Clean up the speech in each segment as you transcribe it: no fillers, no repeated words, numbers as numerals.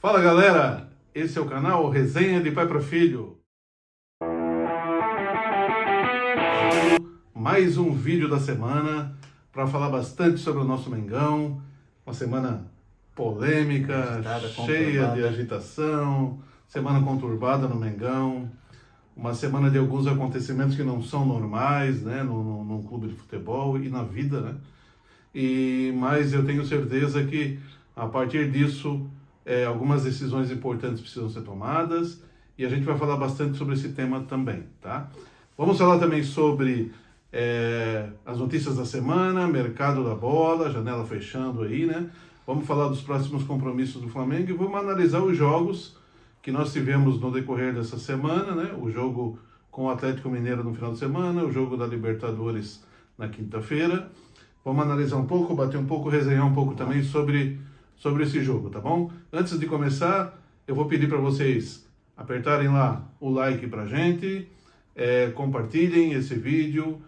Fala galera, esse é o canal Resenha de Pai para Filho. Mais um vídeo da semana para falar bastante sobre o nosso Mengão. Uma semana polêmica, cheia de agitação, semana conturbada no Mengão. Uma semana de alguns acontecimentos que não são normais, né, num clube de futebol e na vida, né? Mas eu tenho certeza que a partir disso algumas decisões importantes precisam ser tomadas e a gente vai falar bastante sobre esse tema também, tá? Vamos falar também sobre as notícias da semana, mercado da bola, janela fechando aí, né? Vamos falar dos próximos compromissos do Flamengo e vamos analisar os jogos que nós tivemos no decorrer dessa semana, né? O jogo com o Atlético Mineiro no final de semana, o jogo da Libertadores na quinta-feira. Vamos analisar um pouco, bater um pouco, resenhar um pouco também sobre esse jogo, tá bom? Antes de começar, eu vou pedir para vocês apertarem lá o like pra gente, compartilhem esse vídeo,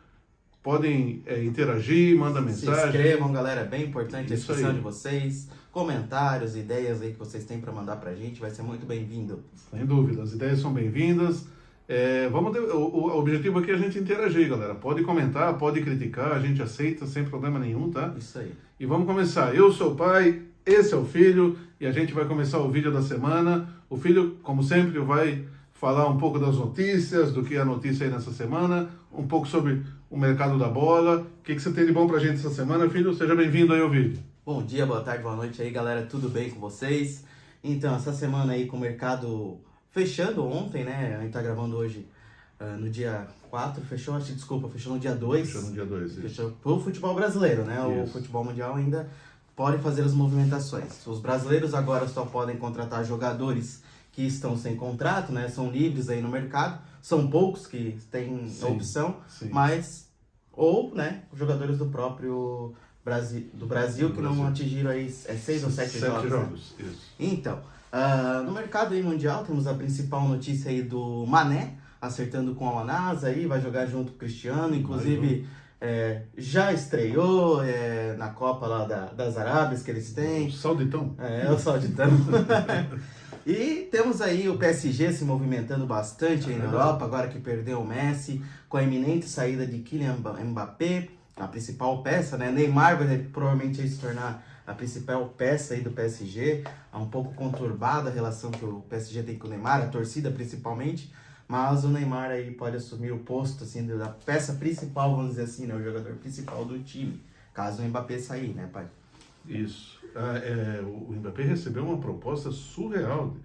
podem interagir, manda mensagem. Se inscrevam, galera, é bem importante a inscrição de vocês, comentários, ideias aí que vocês têm para mandar pra gente, vai ser muito bem-vindo. Sem dúvida, as ideias são bem-vindas. O objetivo aqui é a gente interagir, galera. Pode comentar, pode criticar, a gente aceita sem problema nenhum, tá? Isso aí. E vamos começar. Eu sou o pai, esse é o filho, e a gente vai começar o vídeo da semana. O filho, como sempre, vai falar um pouco das notícias, do que é a notícia aí nessa semana, um pouco sobre o mercado da bola. O que você tem de bom pra gente essa semana, filho? Seja bem-vindo aí ao vídeo. Bom dia, boa tarde, boa noite aí, galera. Tudo bem com vocês? Então, essa semana aí com o mercado fechando ontem, né? A gente tá gravando hoje no dia 4, fechou no dia 2. Fechou no dia 2, isso. Fechou pro futebol brasileiro, né? Isso. O futebol mundial ainda pode fazer as movimentações. Os brasileiros agora só podem contratar jogadores que estão sem contrato, né? São livres aí no mercado. São poucos que têm opção, mas ou, né, os jogadores do próprio Brasil que não atingiram aí 6 ou 7 jogos. Né? Isso. Então, no mercado aí mundial temos a principal notícia aí do Mané acertando com o Al-Nassr aí, vai jogar junto com o Cristiano, inclusive já estreou na Copa lá das Arábias que eles têm. O Sauditão. O Sauditão. E temos aí o PSG se movimentando bastante aí na Europa, agora que perdeu o Messi, com a iminente saída de Kylian Mbappé, a principal peça, né? Neymar vai provavelmente se tornar a principal peça aí do PSG. É um pouco conturbada a relação que o PSG tem com o Neymar, a torcida principalmente, mas o Neymar aí pode assumir o posto assim da peça principal, vamos dizer assim, né? O jogador principal do time, caso o Mbappé sair, né, pai? Isso. O Mbappé recebeu uma proposta surreal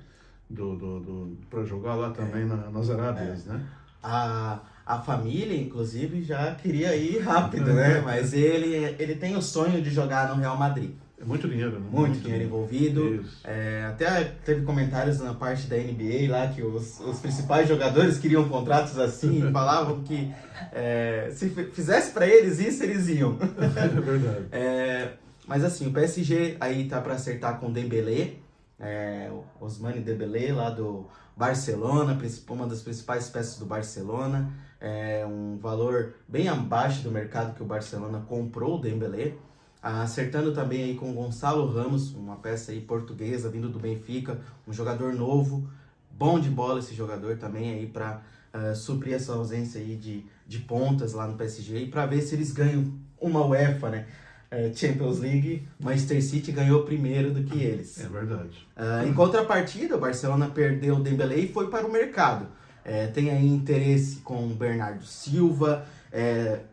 para jogar lá também nas Arábias, né? A família, inclusive, já queria ir rápido, né? Mas ele tem o sonho de jogar no Real Madrid. É muito dinheiro, né? Muito dinheiro envolvido. Até teve comentários na parte da NBA lá que os principais jogadores queriam contratos assim e falavam que se fizesse para eles isso, eles iam. É verdade. Mas assim, o PSG aí tá para acertar com o Dembélé, o Ousmane Dembélé lá do Barcelona, uma das principais peças do Barcelona, um valor bem abaixo do mercado que o Barcelona comprou o Dembélé, acertando também aí com o Gonçalo Ramos, uma peça aí portuguesa vindo do Benfica, um jogador novo, bom de bola esse jogador também aí para suprir essa ausência aí de pontas lá no PSG e para ver se eles ganham uma UEFA, né? Champions League, Manchester City ganhou primeiro do que eles. É verdade. Em contrapartida, o Barcelona perdeu o Dembélé e foi para o mercado. Tem aí interesse com o Bernardo Silva,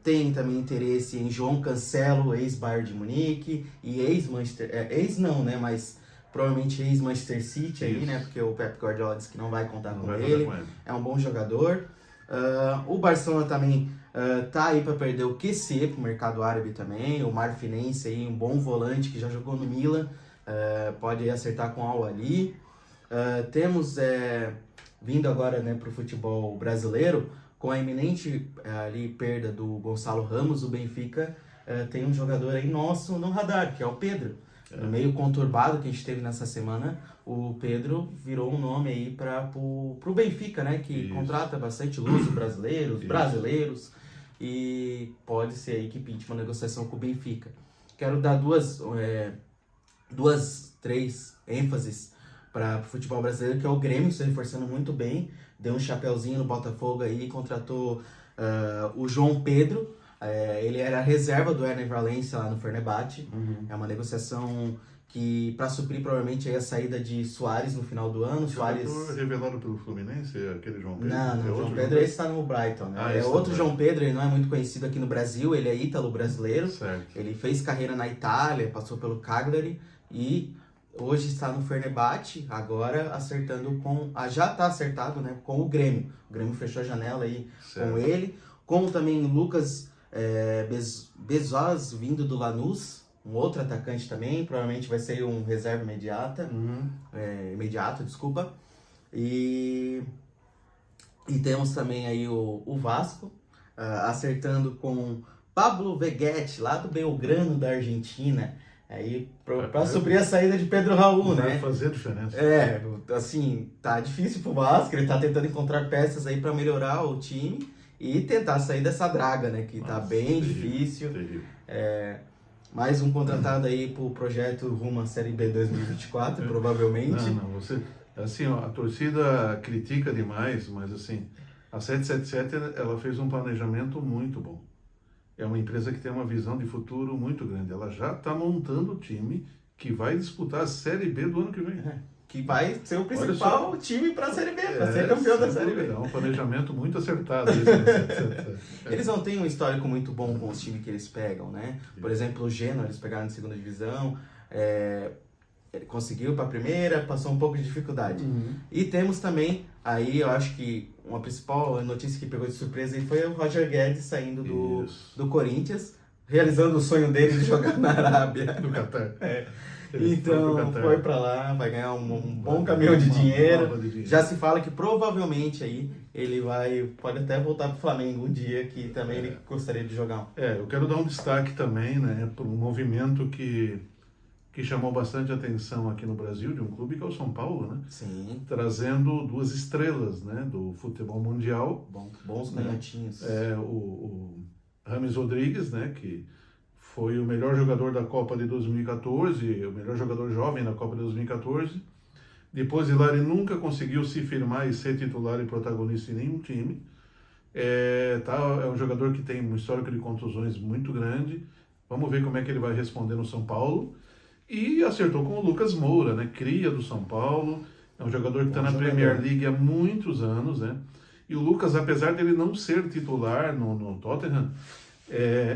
tem também interesse em João Cancelo, ex-Bayern de Munique e ex-Manchester... ex não, né? Mas provavelmente ex-Manchester City aí, né? Porque o Pep Guardiola disse que não vai contar com ele. É um bom jogador. O Barcelona também tá aí para perder o QC pro mercado árabe também, o Marfinense aí, um bom volante que já jogou no Milan, pode aí acertar com o Al-Ahly. Temos vindo agora, né, pro futebol brasileiro, com a iminente ali perda do Gonçalo Ramos, o Benfica tem um jogador aí nosso no radar, que é o Pedro. No meio conturbado que a gente teve nessa semana, o Pedro virou um nome aí pro Benfica, né? Que contrata bastante luso brasileiros, e pode ser aí que pinte uma negociação com o Benfica. Quero dar três ênfases para o futebol brasileiro, que é o Grêmio, se reforçando muito bem. Deu um chapeuzinho no Botafogo aí e contratou o João Pedro. Ele era reserva do Ener Valencia lá no Fenerbahçe. É uma negociação que, para suprir provavelmente aí a saída de Suárez no final do ano. Suárez revelado pelo Fluminense, aquele João Pedro? Não, o João Pedro está no Brighton, né? É outro João Pedro, ele não é muito conhecido aqui no Brasil, ele é ítalo-brasileiro. Ele fez carreira na Itália, passou pelo Cagliari e hoje está no Fenerbahçe, agora acertando com... já está acertado, né, com o Grêmio. O Grêmio fechou a janela aí com ele. Como também Lucas Bezos, vindo do Lanús, um outro atacante também, provavelmente vai ser um reserva imediato, desculpa. E temos também aí o Vasco, acertando com Pablo Veguete, lá do Belgrano, da Argentina, aí para suprir a saída de Pedro Raul, né? Vai fazer diferença. Assim, tá difícil pro Vasco, ele tá tentando encontrar peças aí para melhorar o time e tentar sair dessa draga, né? Que tá bem difícil. Terrível. Mais um contratado aí pro projeto rumo à Série B 2024, provavelmente. Você... Assim, ó, a torcida critica demais, mas assim, a 777 ela fez um planejamento muito bom. É uma empresa que tem uma visão de futuro muito grande. Ela já está montando o time que vai disputar a Série B do ano que vem. Que vai ser o principal time para a Série B, para ser campeão da Série B. É um planejamento muito acertado. Eles não têm um histórico muito bom com os times que eles pegam, né? Por exemplo, o Genoa, eles pegaram na segunda divisão, ele conseguiu para a primeira, passou um pouco de dificuldade. E temos também, aí eu acho que uma principal notícia que pegou de surpresa aí foi o Roger Guedes saindo do Corinthians, realizando o sonho dele de jogar na Arábia. Do Catar. Então foi para lá, vai ganhar um bom caminhão de dinheiro. Já se fala que provavelmente aí ele pode até voltar para o Flamengo um dia, que também ele gostaria de jogar. Eu quero dar um destaque também, né, para um movimento que chamou bastante atenção aqui no Brasil, de um clube que é o São Paulo, né? Sim. Trazendo 2 estrelas, né, do futebol mundial. Bons canhotinhos. O James Rodrigues, né, que foi o melhor jogador da Copa de 2014, o melhor jogador jovem da Copa de 2014. Depois de lá ele nunca conseguiu se firmar e ser titular e protagonista em nenhum time. É um jogador que tem um histórico de contusões muito grande. Vamos ver como é que ele vai responder no São Paulo. E acertou com o Lucas Moura, né? Cria do São Paulo. É um jogador que está na Premier League há muitos anos, né? E o Lucas, apesar dele não ser titular no Tottenham,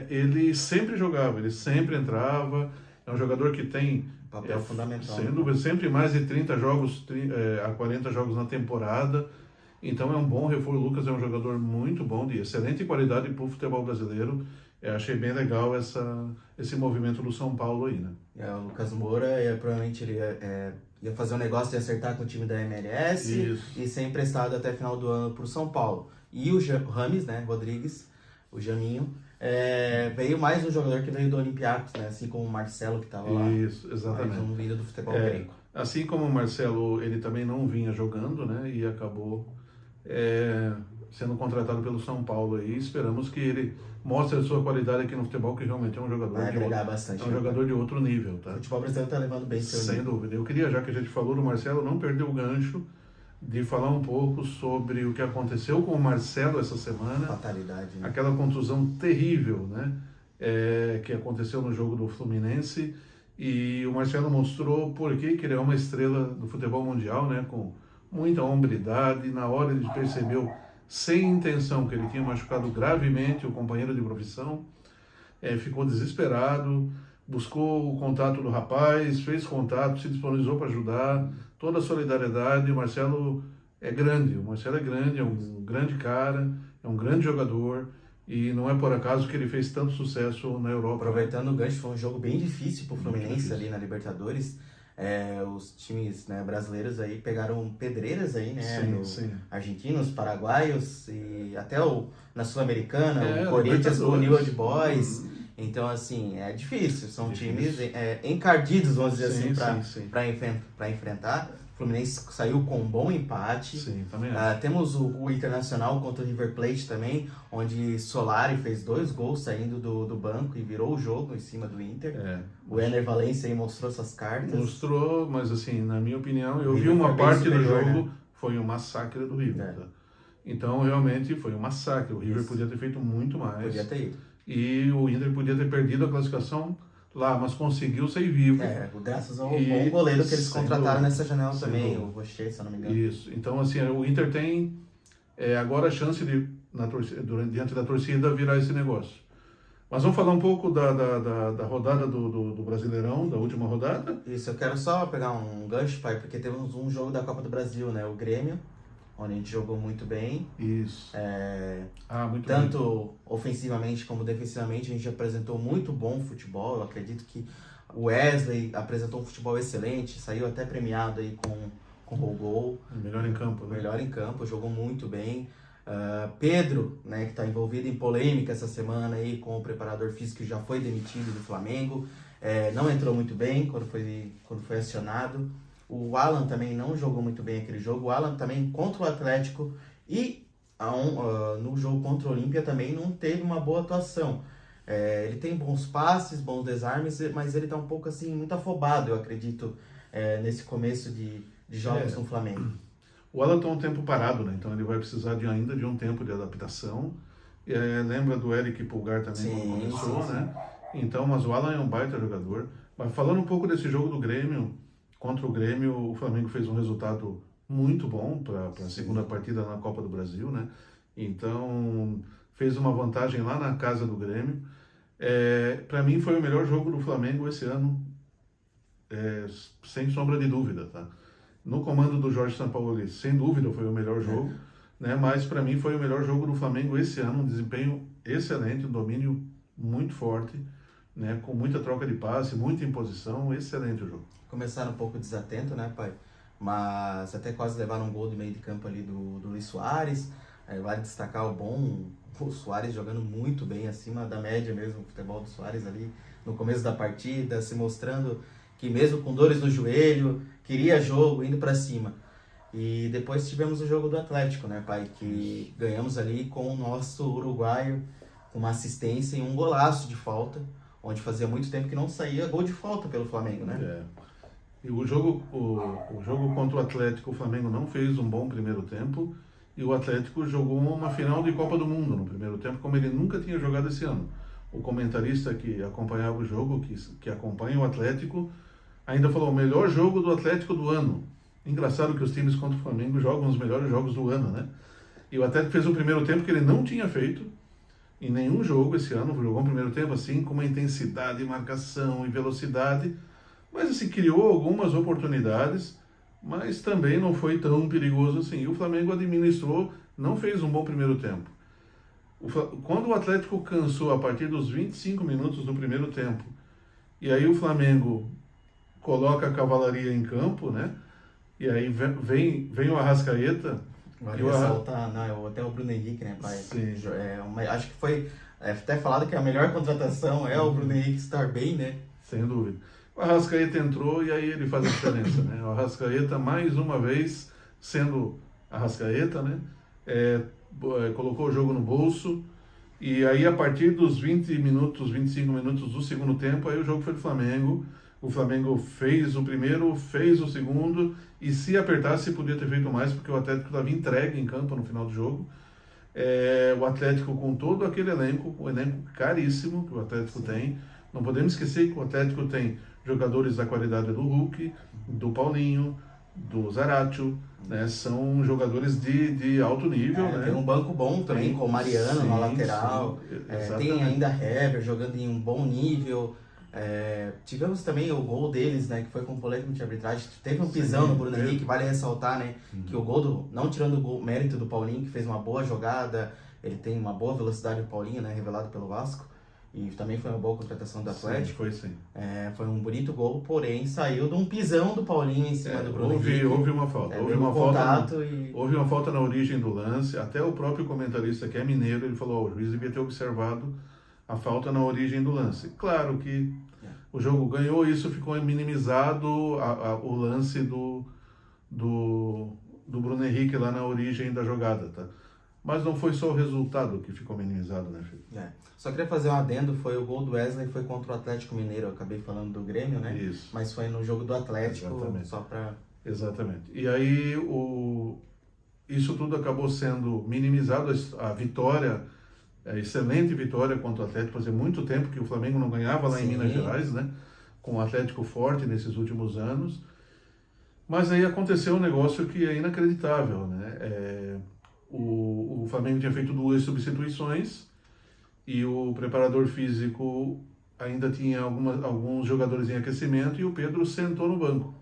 ele sempre jogava, ele sempre entrava. É um jogador que tem papel fundamental. Sendo sempre mais de 30 jogos a 40 jogos na temporada. Então é um bom reforço. O Lucas é um jogador muito bom, de excelente qualidade para o futebol brasileiro. Achei bem legal esse movimento do São Paulo aí, né? O Lucas Moura, provavelmente ele ia fazer um negócio de acertar com o time da MLS e ser emprestado até final do ano para o São Paulo. E o James, né, Rodrigues, o Jaminho, veio mais um jogador que veio do Olympiacos, né, assim como o Marcelo, que estava lá. Isso, exatamente. Mais um vindo do futebol grego. Assim como o Marcelo, ele também não vinha jogando, né, e acabou sendo contratado pelo São Paulo aí. Esperamos que ele mostre a sua qualidade aqui no futebol, que realmente é um jogador jogador de outro nível, tá? O futebol brasileiro está levando bem seu nível. Sem dúvida. Eu queria, já que a gente falou do Marcelo, não perder o gancho de falar um pouco sobre o que aconteceu com o Marcelo essa semana. Fatalidade, né? Aquela contusão terrível, né? Que aconteceu no jogo do Fluminense. E o Marcelo mostrou por que ele é uma estrela do futebol mundial, né? Com muita hombridade. Na hora ele percebeu, sem intenção, que ele tinha machucado gravemente o companheiro de profissão. Ficou desesperado, buscou o contato do rapaz, fez contato, se disponibilizou para ajudar, toda a solidariedade. O Marcelo é grande, é um grande cara, é um grande jogador, e não é por acaso que ele fez tanto sucesso na Europa. Aproveitando o gancho, foi um jogo bem difícil para o Fluminense ali na Libertadores. Os times, né, brasileiros aí pegaram pedreiras aí, né? Sim. Argentinos, paraguaios e até na Sul-Americana, o Corinthians com o New Old Boys. Então, assim, é difícil. São times encardidos, vamos dizer para enfrentar. O Fluminense saiu com um bom empate. Sim, também temos o Internacional contra o River Plate também, onde Solari fez 2 gols saindo do banco e virou o jogo em cima do Inter. O Ener Valencia aí mostrou suas cartas. Mostrou, mas assim, na minha opinião, eu vi uma parte do jogo, né? Foi um massacre do River. Tá? Então, realmente, foi um massacre. O River podia ter feito muito mais. Podia ter ido. E o Inter podia ter perdido a classificação lá, mas conseguiu sair vivo. Graças ao bom goleiro que eles contrataram nessa janela também, o Rocher, se eu não me engano. Isso. Então, assim, o Inter tem agora a chance de, diante da torcida, virar esse negócio. Mas vamos falar um pouco da rodada do Brasileirão, da última rodada? Isso, eu quero só pegar um gancho, pai, porque temos um jogo da Copa do Brasil, né? O Grêmio, onde a gente jogou muito bem. Isso. Muito tanto bem. Ofensivamente como defensivamente, a gente apresentou muito bom futebol. Eu acredito que o Wesley apresentou um futebol excelente, saiu até premiado aí com o gol. Melhor em campo, né? Melhor em campo, jogou muito bem. Pedro, né, que está envolvido em polêmica essa semana aí com o preparador físico que já foi demitido do Flamengo. Não entrou muito bem quando foi acionado. O Alan também não jogou muito bem aquele jogo. O Alan também contra o Atlético e no jogo contra o Olímpia também não teve uma boa atuação. Ele tem bons passes, bons desarmes, mas ele está um pouco assim, muito afobado, eu acredito, nesse começo de jogos no Flamengo. O Alan está um tempo parado, né? Então ele vai precisar ainda de um tempo de adaptação. Lembra do Eric Pulgar também quando começou, né? Então, mas o Alan é um baita jogador. Mas falando um pouco desse jogo do Grêmio, contra o Grêmio, o Flamengo fez um resultado muito bom para a segunda partida na Copa do Brasil, né? Então, fez uma vantagem lá na casa do Grêmio. Para mim, foi o melhor jogo do Flamengo esse ano, sem sombra de dúvida, tá? No comando do Jorge Sampaoli, sem dúvida, foi o melhor jogo, né? Mas para mim foi o melhor jogo do Flamengo esse ano, um desempenho excelente, um domínio muito forte, né? Com muita troca de passe, muita imposição, excelente o jogo. Começaram um pouco desatento, né, pai? Mas até quase levaram um gol de meio de campo ali do Luis Soares. Vale destacar o Soares jogando muito bem, acima da média mesmo, o futebol do Soares ali no começo da partida, se mostrando que mesmo com dores no joelho, queria jogo, indo para cima. E depois tivemos o jogo do Atlético, né, pai? Que ganhamos ali com o nosso uruguaio, com uma assistência e um golaço de falta, onde fazia muito tempo que não saía gol de falta pelo Flamengo, né? E o jogo contra o Atlético, o Flamengo não fez um bom primeiro tempo, e o Atlético jogou uma final de Copa do Mundo no primeiro tempo, como ele nunca tinha jogado esse ano. O comentarista que acompanhava o jogo, que acompanha o Atlético, ainda falou, o melhor jogo do Atlético do ano. Engraçado que os times contra o Flamengo jogam os melhores jogos do ano, né? E o Atlético fez um primeiro tempo que ele não tinha feito em nenhum jogo esse ano. Jogou um primeiro tempo assim, com uma intensidade, marcação e velocidade. Mas assim, criou algumas oportunidades, mas também não foi tão perigoso assim. E o Flamengo administrou, não fez um bom primeiro tempo. Quando o Atlético cansou a partir dos 25 minutos do primeiro tempo, e aí o Flamengo coloca a cavalaria em campo, né? E aí vem o Arrascaeta. Vale ressaltar, até o Bruno Henrique, né, pai? Sim. Acho que foi até falado que a melhor contratação é o Bruno Henrique estar bem, né? Sem dúvida. O Arrascaeta entrou e aí ele faz a diferença, né? O Arrascaeta, mais uma vez, sendo Arrascaeta, né? Colocou o jogo no bolso. E aí, a partir dos 20 minutos, 25 minutos do segundo tempo, aí o jogo foi do Flamengo. O Flamengo fez o primeiro, fez o segundo, e se apertasse, podia ter feito mais, porque o Atlético estava entregue em campo no final do jogo. O Atlético, com todo aquele elenco, o elenco caríssimo que o Atlético tem, não podemos esquecer que o Atlético tem jogadores da qualidade do Hulk, do Paulinho, do Zaratio, né? São jogadores de alto nível, né? Tem um banco bom também, com o Mariano na lateral, tem ainda Hever jogando em um bom nível. Tivemos também o gol deles, né, que foi com polêmica de arbitragem. Teve um pisão no Bruno Henrique, vale ressaltar, né, que o gol não tirando o mérito do Paulinho, que fez uma boa jogada, ele tem uma boa velocidade, o Paulinho, né, revelado pelo Vasco, e também foi uma boa contratação do Atlético. Sim. Foi um bonito gol, porém saiu de um pisão do Paulinho em cima do Bruno Henrique. Houve uma falta. Houve uma falta na origem do lance. Até o próprio comentarista, que é mineiro, ele falou, o juiz devia ter observado a falta na origem do lance. Claro que o jogo ganhou, isso ficou minimizado, o lance do Bruno Henrique lá na origem da jogada, tá? Mas não foi só o resultado que ficou minimizado, né, filho? Só queria fazer um adendo, foi o gol do Wesley, foi contra o Atlético Mineiro, eu acabei falando do Grêmio, né? Isso. Mas foi no jogo do Atlético, Exatamente. só para... Exatamente. E aí, isso tudo acabou sendo minimizado, a vitória, a excelente vitória contra o Atlético, fazia muito tempo que o Flamengo não ganhava lá em Minas Gerais, né? Com o Atlético forte nesses últimos anos. Mas aí aconteceu um negócio que é inacreditável, né? O Flamengo tinha feito 2 substituições e o preparador físico ainda tinha alguns jogadores em aquecimento e o Pedro sentou no banco.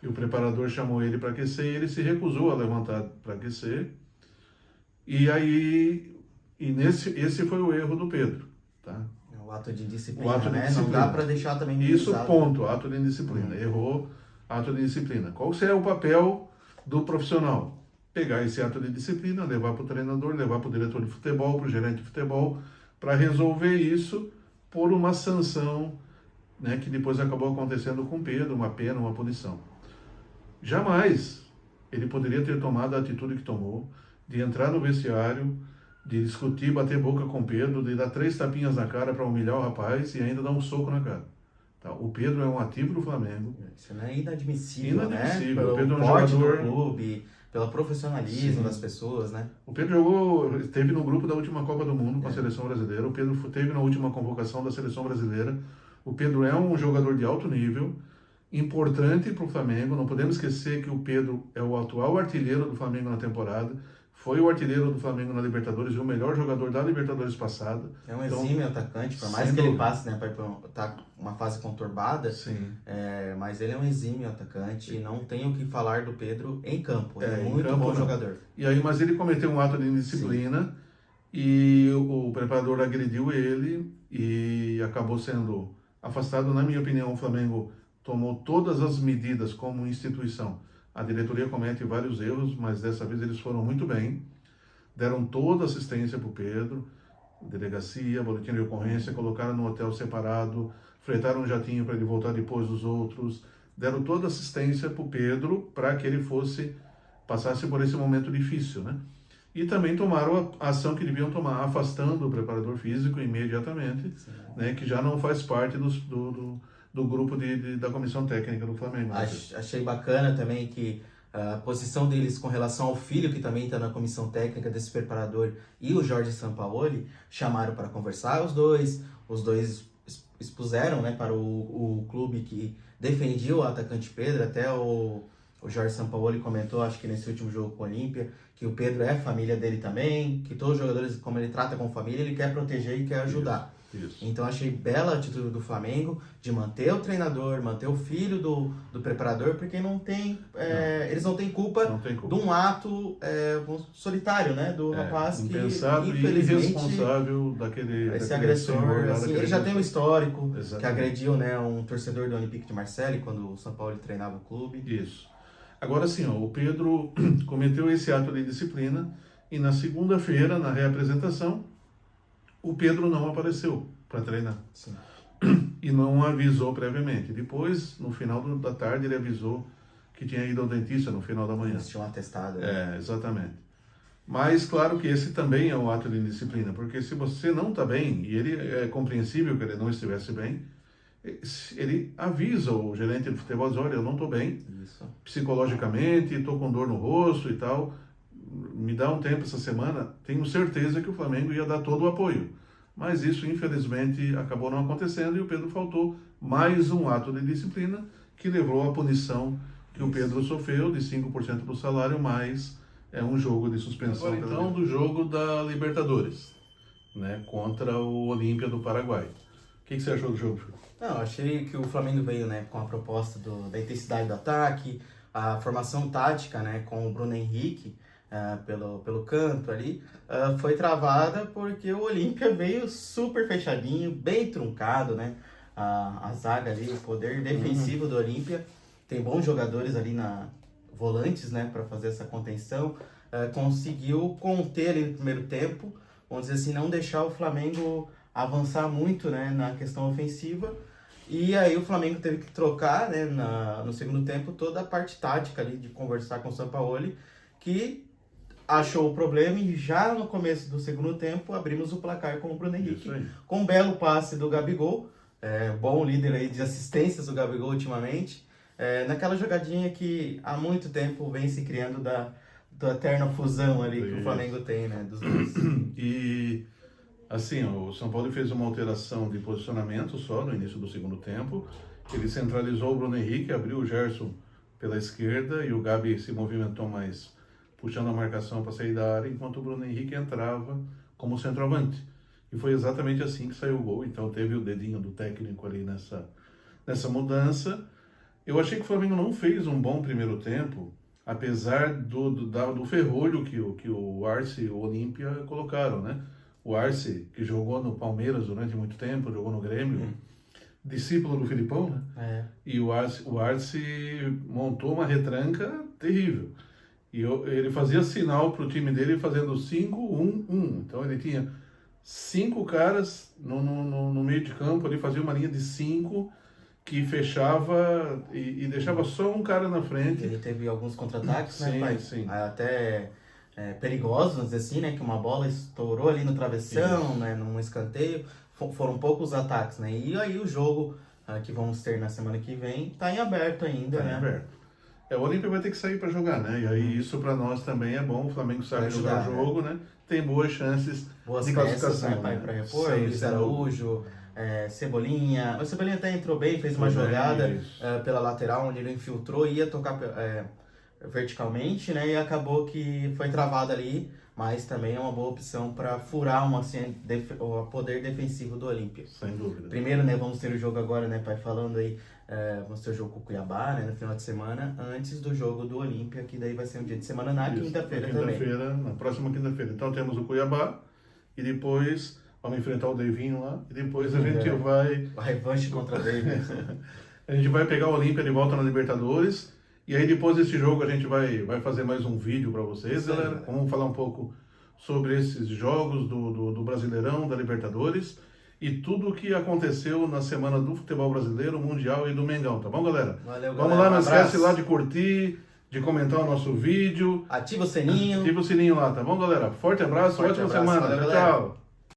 E o preparador chamou ele para aquecer e ele se recusou a levantar para aquecer. E aí, esse foi o erro do Pedro, tá? O ato de disciplina, né? Não dá para deixar também minimizado. Isso, ponto, ato de indisciplina. Errou, ato de disciplina. Qual é o papel do profissional? Pegar esse ato de disciplina, levar para o treinador, levar para o diretor de futebol, para o gerente de futebol, para resolver isso por uma sanção, né, que depois acabou acontecendo com o Pedro, uma pena, uma punição. Jamais ele poderia ter tomado a atitude que tomou, de entrar no vestiário, de discutir, bater boca com o Pedro, de dar 3 tapinhas na cara para humilhar o rapaz e ainda dar um soco na cara. Tá? O Pedro é um ativo do Flamengo. Isso não é inadmissível, né? Pelo o Pedro é um jogador do clube, pelo profissionalismo das pessoas, né? O Pedro esteve no grupo da última Copa do Mundo com a seleção brasileira. O Pedro esteve na última convocação da seleção brasileira. O Pedro é um jogador de alto nível, importante para o Flamengo. Não podemos esquecer que o Pedro é o atual artilheiro do Flamengo na temporada. Foi o artilheiro do Flamengo na Libertadores e o melhor jogador da Libertadores passada. É um exímio atacante, por mais que ele passe, né, tá uma fase conturbada, mas ele é um exímio atacante e não tem o que falar do Pedro em campo. Ele é muito bom jogador. E aí, mas ele cometeu um ato de indisciplina e o preparador agrediu ele e acabou sendo afastado. Na minha opinião, o Flamengo tomou todas as medidas como instituição. A diretoria comete vários erros, mas dessa vez eles foram muito bem. Deram toda a assistência para o Pedro, delegacia, boletim de ocorrência, colocaram no hotel separado, fretaram um jatinho para ele voltar depois dos outros. Deram toda a assistência para o Pedro para que ele passasse por esse momento difícil, né? E também tomaram a ação que deviam tomar, afastando o preparador físico imediatamente, né? Que já não faz parte do grupo da comissão técnica do Flamengo. Achei bacana também que a posição deles com relação ao filho, que também está na comissão técnica desse preparador, e o Jorge Sampaoli, chamaram para conversar os dois expuseram, né, para o clube que defendia o atacante Pedro. Até o Jorge Sampaoli comentou, acho que nesse último jogo com o Olímpia, que o Pedro é família dele também, que todos os jogadores, como ele trata com família, ele quer proteger e quer ajudar. Isso. Então achei bela a atitude do Flamengo de manter o treinador, manter o filho do preparador, porque não tem, eles não têm culpa de um ato solitário, né, do rapaz que infelizmente irresponsável esse agressor, assim, ele já tem um histórico. Exatamente. Que agrediu, né, um torcedor do Olympique de Marseille quando o São Paulo treinava o clube. Isso. Agora sim, o Pedro cometeu esse ato de disciplina e na segunda-feira, na reapresentação, o Pedro não apareceu para treinar. Sim. E não avisou previamente. Depois, no final da tarde, ele avisou que tinha ido ao dentista no final da manhã. Eles tinham atestado. Né? Exatamente. Mas, claro que esse também é um ato de indisciplina, porque se você não está bem, e ele é compreensível que ele não estivesse bem, ele avisa o gerente de futebol, diz, olha, eu não estou bem, psicologicamente, estou com dor no rosto e tal, me dá um tempo essa semana, tenho certeza que o Flamengo ia dar todo o apoio. Mas isso, infelizmente, acabou não acontecendo e o Pedro faltou. Mais um ato de disciplina que levou à punição que o Pedro sofreu de 5% do salário, mais um jogo de suspensão. Agora, então, do jogo da Libertadores, né, contra o Olímpia do Paraguai. O que você achou do jogo, Chico? Não, achei que o Flamengo veio, né, com a proposta da intensidade do ataque, a formação tática, né, com o Bruno Henrique, pelo canto ali, foi travada porque o Olímpia veio super fechadinho, bem truncado, né? A zaga ali, o poder defensivo do Olímpia, tem bons jogadores ali volantes, né, para fazer essa contenção, conseguiu conter ali no primeiro tempo, vamos dizer assim, não deixar o Flamengo avançar muito, né, na questão ofensiva. E aí o Flamengo teve que trocar, né, no segundo tempo toda a parte tática ali de conversar com o Sampaoli, que achou o problema e já no começo do segundo tempo abrimos o placar com o Bruno Henrique, com um belo passe do Gabigol, bom líder aí de assistências do Gabigol ultimamente, naquela jogadinha que há muito tempo vem se criando da eterna fusão ali que o Flamengo tem, né, dos dois. E assim, o São Paulo fez uma alteração de posicionamento só no início do segundo tempo. Ele centralizou o Bruno Henrique, abriu o Gerson pela esquerda e o Gabi se movimentou mais, puxando a marcação para sair da área, enquanto o Bruno Henrique entrava como centroavante. E foi exatamente assim que saiu o gol. Então teve o dedinho do técnico ali nessa mudança. Eu achei que o Flamengo não fez um bom primeiro tempo, apesar do ferrolho que o Arce e o Olímpia colocaram, né? O Arce, que jogou no Palmeiras durante muito tempo, jogou no Grêmio, discípulo do Filipão, né? E o Arce montou uma retranca terrível. E ele fazia sinal para o time dele fazendo 5-1-1. Então ele tinha 5 caras no meio de campo, ele fazia uma linha de 5 que fechava e deixava só um cara na frente. Ele teve alguns contra-ataques, né, pai? Sim. Até perigosos, vamos dizer assim, né? Que uma bola estourou ali no travessão, né, num escanteio. Foram poucos ataques, né? E aí o jogo que vamos ter na semana que vem tá em aberto ainda, né? Aberto. O Olímpia vai ter que sair para jogar, né? E aí isso para nós também é bom. O Flamengo sabe jogar o jogo, né? Tem boas chances de classificação, né, pai? Para repor, Luiz Araújo, Cebolinha. O Cebolinha até entrou bem, fez uma jogada pela lateral, onde ele infiltrou, ia tocar verticalmente, né? E acabou que foi travado ali, mas também é uma boa opção para furar o poder defensivo do Olímpia. Sem dúvida. Primeiro, né, vamos ter o jogo agora, né, pai? Falando aí, vamos ter o jogo com o Cuiabá, né, no final de semana, antes do jogo do Olímpia, que daí vai ser um dia de semana na quinta-feira também. Na próxima quinta-feira. Então temos o Cuiabá e depois vamos enfrentar o Davinho lá e depois a gente vai... A revanche contra o Davinho. A gente vai pegar o Olímpia de volta na Libertadores. E aí depois desse jogo a gente vai fazer mais um vídeo para vocês, galera. Vamos falar um pouco sobre esses jogos do Brasileirão, da Libertadores e tudo o que aconteceu na semana do futebol brasileiro, mundial e do Mengão, tá bom, galera? Valeu, galera. Vamos lá, não esquece lá de curtir, de comentar o nosso vídeo. Ativa o sininho. Ativa o sininho lá, tá bom, galera? Forte abraço, ótima semana. Valeu, Tchau.